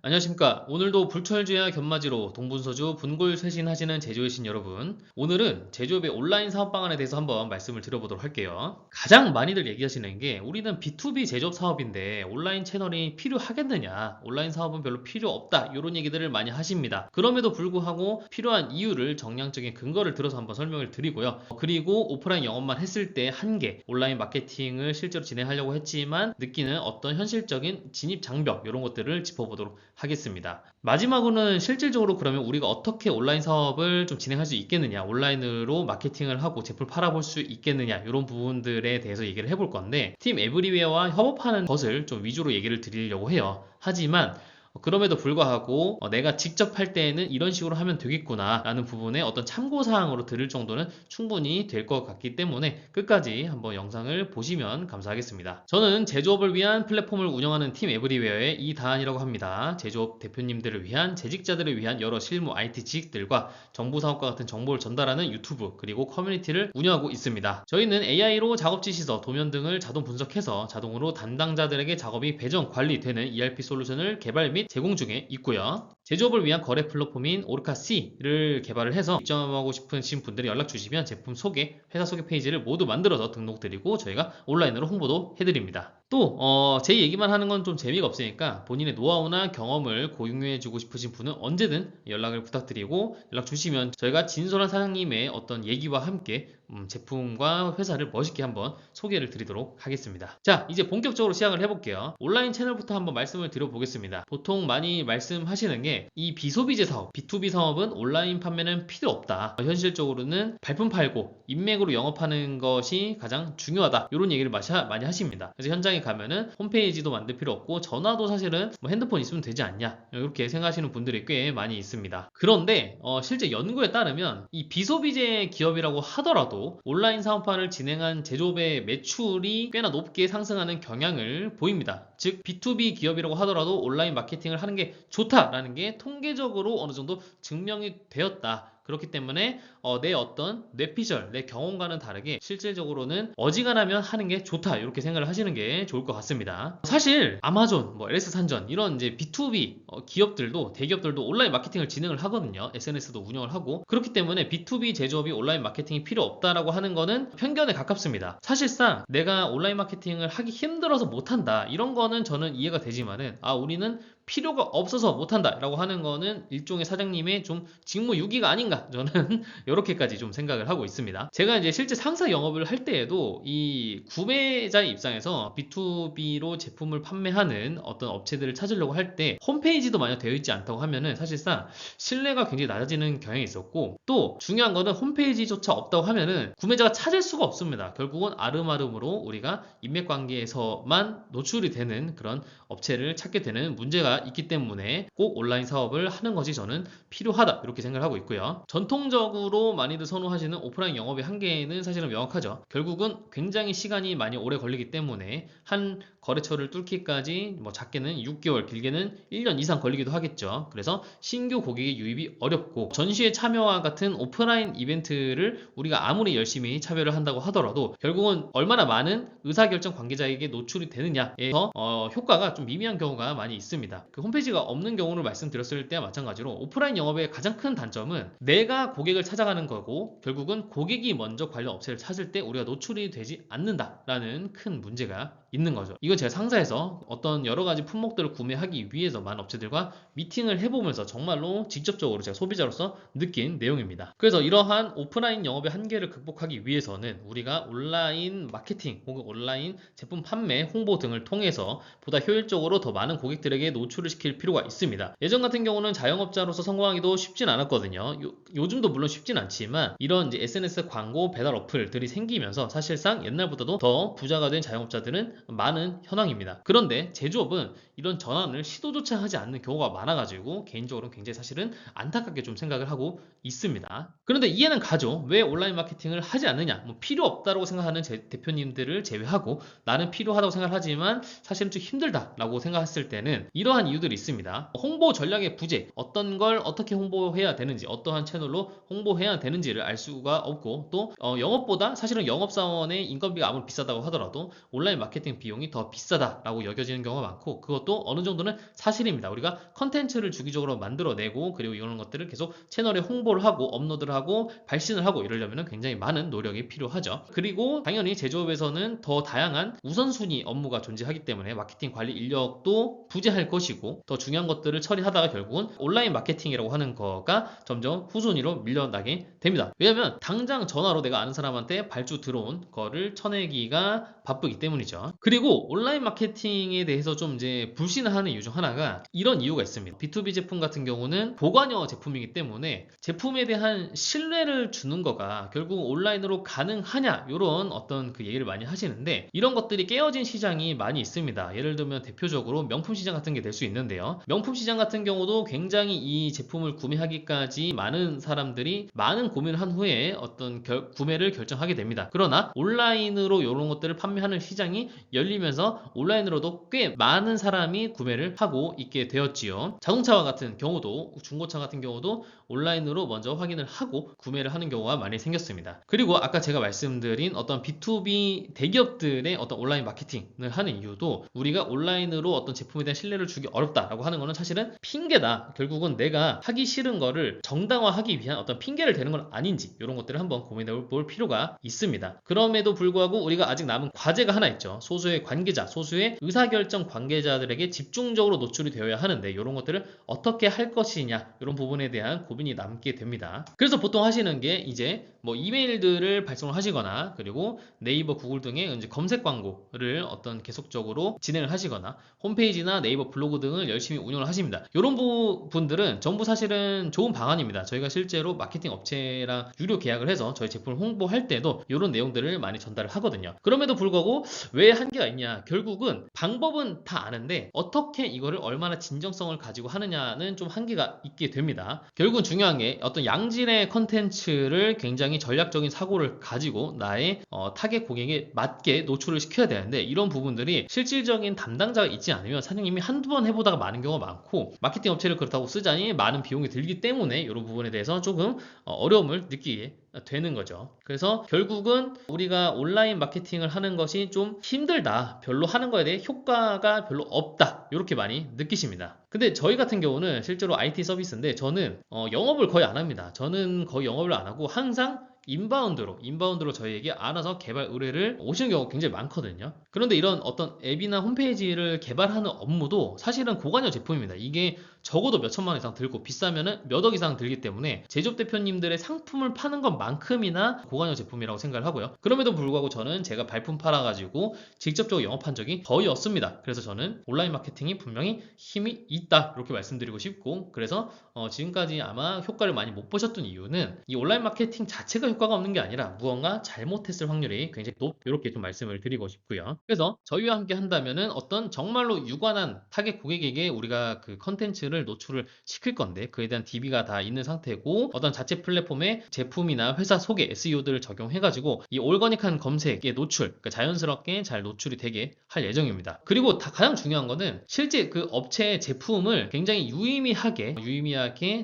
안녕하십니까. 오늘도 불철주야 견마지로 동분서주 분골쇄신하시는 제조이신 여러분, 오늘은 제조업의 온라인 사업 방안에 대해서 한번 말씀을 드려보도록 할게요. 가장 많이들 얘기하시는 게 우리는 B2B 제조업 사업인데 온라인 채널이 필요하겠느냐, 온라인 사업은 별로 필요 없다, 이런 얘기들을 많이 하십니다. 그럼에도 불구하고 필요한 이유를 정량적인 근거를 들어서 한번 설명을 드리고요. 그리고 오프라인 영업만 했을 때 한계, 온라인 마케팅을 실제로 진행하려고 했지만 느끼는 어떤 현실적인 진입 장벽, 이런 것들을 짚어보도록 하겠습니다. 마지막으로는 실질적으로 그러면 우리가 어떻게 온라인 사업을 좀 진행할 수 있겠느냐, 온라인으로 마케팅을 하고 제품을 팔아볼 수 있겠느냐, 이런 부분들에 대해서 얘기를 해볼 건데, 팀 에브리웨어와 협업하는 것을 좀 위주로 얘기를 드리려고 해요. 하지만 그럼에도 불구하고 내가 직접 할 때에는 이런 식으로 하면 되겠구나 라는 부분에 어떤 참고사항으로 들을 정도는 충분히 될 것 같기 때문에 끝까지 한번 영상을 보시면 감사하겠습니다. 저는 제조업을 위한 플랫폼을 운영하는 팀 에브리웨어의 이다한이라고 합니다. 제조업 대표님들을 위한, 재직자들을 위한 여러 실무 IT 지식들과 정보사업과 같은 정보를 전달하는 유튜브, 그리고 커뮤니티를 운영하고 있습니다. 저희는 AI로 작업지 시서, 도면 등을 자동 분석해서 자동으로 담당자들에게 작업이 배정, 관리되는 ERP 솔루션을 개발 및 제공 중에 있고요. 제조업을 위한 거래 플랫폼인 오르카C를 개발을 해서 입점하고 싶으신 분들이 연락 주시면 제품 소개, 회사 소개 페이지를 모두 만들어서 등록드리고 저희가 온라인으로 홍보도 해드립니다. 또 제 얘기만 하는 건 좀 재미가 없으니까 본인의 노하우나 경험을 공유해주고 싶으신 분은 언제든 연락을 부탁드리고 연락 주시면 저희가 진솔한 사장님의 어떤 얘기와 함께 제품과 회사를 멋있게 한번 소개를 드리도록 하겠습니다. 자, 이제 본격적으로 시작을 해볼게요. 온라인 채널부터 한번 말씀을 드려보겠습니다. 보통 많이 말씀하시는 게 이 비소비재 사업, B2B 사업은 온라인 판매는 필요 없다. 현실적으로는 발품 팔고 인맥으로 영업하는 것이 가장 중요하다, 이런 얘기를 많이 하십니다. 그래서 현장에 가면은 홈페이지도 만들 필요 없고 전화도 사실은 뭐 핸드폰 있으면 되지 않냐, 이렇게 생각하시는 분들이 꽤 많이 있습니다. 그런데 실제 연구에 따르면 이 비소비재 기업이라고 하더라도 온라인 사업화를 진행한 제조업의 매출이 꽤나 높게 상승하는 경향을 보입니다. 즉 B2B 기업이라고 하더라도 온라인 마케팅을 하는 게 좋다라는 게 통계적으로 어느 정도 증명이 되었다. 그렇기 때문에 내 어떤 뇌피셜, 내 경험과는 다르게 실질적으로는 어지간하면 하는 게 좋다, 이렇게 생각을 하시는 게 좋을 것 같습니다. 사실 아마존, LS산전 이런 이제 B2B 기업들도, 대기업들도 온라인 마케팅을 진행을 하거든요. SNS도 운영을 하고. 그렇기 때문에 B2B 제조업이 온라인 마케팅이 필요 없다라고 하는 거는 편견에 가깝습니다. 사실상 내가 온라인 마케팅을 하기 힘들어서 못한다, 이런 거는 저는 이해가 되지만은 우리는 필요가 없어서 못한다 라고 하는 거는 일종의 사장님의 좀 직무유기가 아닌가, 저는 이렇게까지 좀 생각을 하고 있습니다. 제가 이제 실제 상사 영업을 할 때에도 이 구매자의 입장에서 B2B로 제품을 판매하는 어떤 업체들을 찾으려고 할 때 홈페이지도 만약 되어 있지 않다고 하면은 사실상 신뢰가 굉장히 낮아지는 경향이 있었고, 또 중요한 거는 홈페이지조차 없다고 하면은 구매자가 찾을 수가 없습니다. 결국은 아름아름으로 우리가 인맥관계에서만 노출이 되는 그런 업체를 찾게 되는 문제가 있기 때문에 꼭 온라인 사업을 하는 것이 저는 필요하다, 이렇게 생각을 하고 있고요. 전통적으로 많이들 선호하시는 오프라인 영업의 한계는 사실은 명확하죠. 결국은 굉장히 시간이 많이 오래 걸리기 때문에 한 거래처를 뚫기까지 작게는 6개월, 길게는 1년 이상 걸리기도 하겠죠. 그래서 신규 고객의 유입이 어렵고, 전시회 참여와 같은 오프라인 이벤트를 우리가 아무리 열심히 참여를 한다고 하더라도 결국은 얼마나 많은 의사결정 관계자에게 노출이 되느냐에서 효과가 좀 미미한 경우가 많이 있습니다. 그 홈페이지가 없는 경우를 말씀드렸을 때와 마찬가지로 오프라인 영업의 가장 큰 단점은 내가 고객을 찾아가는 거고, 결국은 고객이 먼저 관련 업체를 찾을 때 우리가 노출이 되지 않는다라는 큰 문제가 있는 거죠. 이건 제가 상사에서 어떤 여러 가지 품목들을 구매하기 위해서 많은 업체들과 미팅을 해보면서 정말로 직접적으로 제가 소비자로서 느낀 내용입니다. 그래서 이러한 오프라인 영업의 한계를 극복하기 위해서는 우리가 온라인 마케팅 혹은 온라인 제품 판매, 홍보 등을 통해서 보다 효율적으로 더 많은 고객들에게 노출을 시킬 필요가 있습니다. 예전 같은 경우는 자영업자로서 성공하기도 쉽진 않았거든요. 요즘도 물론 쉽진 않지만 이런 이제 SNS 광고 배달 어플들이 생기면서 사실상 옛날보다도 더 부자가 된 자영업자들은 많은 현황입니다. 그런데 제조업은 이런 전환을 시도조차 하지 않는 경우가 많아가지고 개인적으로 굉장히 사실은 안타깝게 좀 생각을 하고 있습니다. 그런데 이해는 가죠. 왜 온라인 마케팅을 하지 않느냐, 필요 없다고 생각하는 대표님들을 제외하고 나는 필요하다고 생각하지만 사실은 좀 힘들다라고 생각했을 때는 이러한 이유들이 있습니다. 홍보 전략의 부재, 어떤 걸 어떻게 홍보해야 되는지, 어떠한 채널로 홍보해야 되는지를 알 수가 없고, 또 영업보다 사실은 영업사원의 인건비가 아무리 비싸다고 하더라도 온라인 마케팅을 마케팅 비용이 더 비싸다라고 여겨지는 경우가 많고, 그것도 어느 정도는 사실입니다. 우리가 컨텐츠를 주기적으로 만들어내고 그리고 이런 것들을 계속 채널에 홍보를 하고 업로드를 하고 발신을 하고 이러려면 굉장히 많은 노력이 필요하죠. 그리고 당연히 제조업에서는 더 다양한 우선순위 업무가 존재하기 때문에 마케팅 관리 인력도 부재할 것이고, 더 중요한 것들을 처리하다가 결국은 온라인 마케팅이라고 하는 거가 점점 후순위로 밀려나게 됩니다. 왜냐면 당장 전화로 내가 아는 사람한테 발주 들어온 거를 쳐내기가 바쁘기 때문이죠. 그리고 온라인 마케팅에 대해서 좀 이제 불신하는 이유 중 하나가 이런 이유가 있습니다. B2B 제품 같은 경우는 보관형 제품이기 때문에 제품에 대한 신뢰를 주는 거가 결국 온라인으로 가능하냐, 이런 어떤 그 얘기를 많이 하시는데, 이런 것들이 깨어진 시장이 많이 있습니다. 예를 들면 대표적으로 명품 시장 같은 게 될 수 있는데요. 명품 시장 같은 경우도 굉장히 이 제품을 구매하기까지 많은 사람들이 많은 고민을 한 후에 어떤 구매를 결정하게 됩니다. 그러나 온라인으로 이런 것들을 판매하는 시장이 열리면서 온라인으로도 꽤 많은 사람이 구매를 하고 있게 되었지요. 자동차 같은 경우도, 중고차 같은 경우도 온라인으로 먼저 확인을 하고 구매를 하는 경우가 많이 생겼습니다. 그리고 아까 제가 말씀드린 어떤 B2B 대기업들의 어떤 온라인 마케팅을 하는 이유도, 우리가 온라인으로 어떤 제품에 대한 신뢰를 주기 어렵다라고 하는 거는 사실은 핑계다. 결국은 내가 하기 싫은 거를 정당화하기 위한 어떤 핑계를 대는 건 아닌지, 이런 것들을 한번 고민해 볼 필요가 있습니다. 그럼에도 불구하고 우리가 아직 남은 과제가 하나 있죠. 소수의 관계자, 소수의 의사결정 관계자들에게 집중적으로 노출이 되어야 하는데, 이런 것들을 어떻게 할 것이냐, 이런 부분에 대한 고민이 남게 됩니다. 그래서 보통 하시는 게 이제 뭐 이메일들을 발송을 하시거나, 그리고 네이버, 구글 등의 이제 검색 광고를 어떤 계속적으로 진행을 하시거나, 홈페이지나 네이버 블로그 등을 열심히 운영을 하십니다. 이런 부분들은 전부 사실은 좋은 방안입니다. 저희가 실제로 마케팅 업체랑 유료 계약을 해서 저희 제품을 홍보할 때도 이런 내용들을 많이 전달을 하거든요. 그럼에도 불구하고 왜 한계가 있냐, 결국은 방법은 다 아는데 어떻게 이거를 얼마나 진정성을 가지고 하느냐는 좀 한계가 있게 됩니다. 결국은 중요한 게 어떤 양질의 컨텐츠를 굉장히 전략적인 사고를 가지고 나의 타겟 고객에 맞게 노출을 시켜야 되는데, 이런 부분들이 실질적인 담당자가 있지 않으면 사장님이 한두 번 해보다가 마는 경우가 많고, 마케팅 업체를 그렇다고 쓰자니 많은 비용이 들기 때문에 이런 부분에 대해서 조금 어려움을 느끼게 되는 거죠. 그래서 결국은 우리가 온라인 마케팅을 하는 것이 좀 힘들다, 별로 하는 거에 대해 효과가 별로 없다, 이렇게 많이 느끼십니다. 근데 저희 같은 경우는 실제로 IT 서비스인데, 저는 영업을 거의 안 합니다. 저는 거의 영업을 안 하고 항상 인바운드로 저희에게 알아서 개발 의뢰를 오시는 경우가 굉장히 많거든요. 그런데 이런 어떤 앱이나 홈페이지를 개발하는 업무도 사실은 고관여 제품입니다. 이게 적어도 몇 천만 원 이상 들고 비싸면은 몇 억 이상 들기 때문에 제조업 대표님들의 상품을 파는 것만큼이나 고관여 제품이라고 생각을 하고요. 그럼에도 불구하고 저는 제가 발품 팔아가지고 직접적으로 영업한 적이 거의 없습니다. 그래서 저는 온라인 마케팅이 분명히 힘이 있다, 이렇게 말씀드리고 싶고, 그래서 지금까지 아마 효과를 많이 못 보셨던 이유는 이 온라인 마케팅 자체가 효과가 없는 게 아니라 무언가 잘못했을 확률이 굉장히 이렇게 좀 말씀을 드리고 싶고요. 그래서 저희와 함께 한다면은 어떤 정말로 유관한 타겟 고객에게 우리가 그 컨텐츠를 노출을 시킬 건데, 그에 대한 DB가 다 있는 상태고, 어떤 자체 플랫폼에 제품이나 회사 소개 SEO들을 적용해가지고 이 올거닉한 검색의 노출, 그러니까 자연스럽게 잘 노출이 되게 할 예정입니다. 그리고 가장 중요한 거는 실제 그 업체의 제품을 굉장히 유의미하게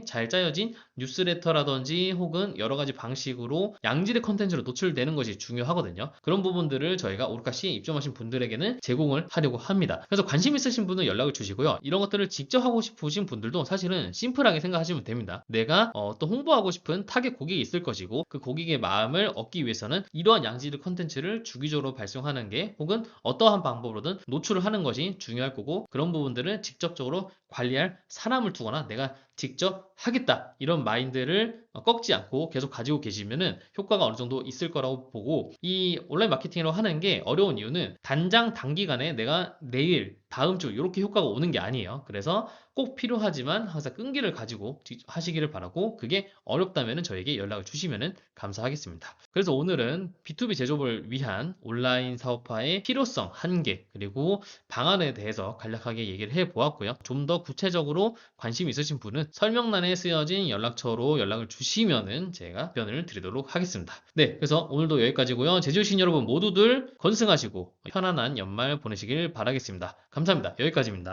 잘 짜여진 뉴스레터라든지 혹은 여러 가지 방식으로 양질의 컨텐츠로 노출되는 것이 중요하거든요. 그런 부분들을 저희가 오르카시에 입점하신 분들에게는 제공을 하려고 합니다. 그래서 관심 있으신 분은 연락을 주시고요. 이런 것들을 직접 하고 싶으신 분들도 사실은 심플하게 생각하시면 됩니다. 내가 또 홍보하고 싶은 타겟 고객이 있을 것이고, 그 고객의 마음을 얻기 위해서는 이러한 양질의 컨텐츠를 주기적으로 발송하는 게, 혹은 어떠한 방법으로든 노출을 하는 것이 중요할 거고, 그런 부분들을 직접적으로 관리할 사람을 두거나 내가 직접 하겠다, 이런 마인드를 꺾지 않고 계속 가지고 계시면은 효과가 어느 정도 있을 거라고 보고, 이 온라인 마케팅이라고 하는 게 어려운 이유는 단기간에 내가 내일, 다음 주 이렇게 효과가 오는 게 아니에요. 그래서 꼭 필요하지만 항상 끈기를 가지고 하시기를 바라고, 그게 어렵다면 저에게 연락을 주시면 감사하겠습니다. 그래서 오늘은 B2B 제조업을 위한 온라인 사업화의 필요성, 한계, 그리고 방안에 대해서 간략하게 얘기를 해보았고요. 좀 더 구체적으로 관심 있으신 분은 설명란에 쓰여진 연락처로 연락을 주시면은 제가 답변을 드리도록 하겠습니다. 네, 그래서 오늘도 여기까지고요. 제주신 여러분 모두들 건승하시고 편안한 연말 보내시길 바라겠습니다. 감사합니다. 여기까지입니다.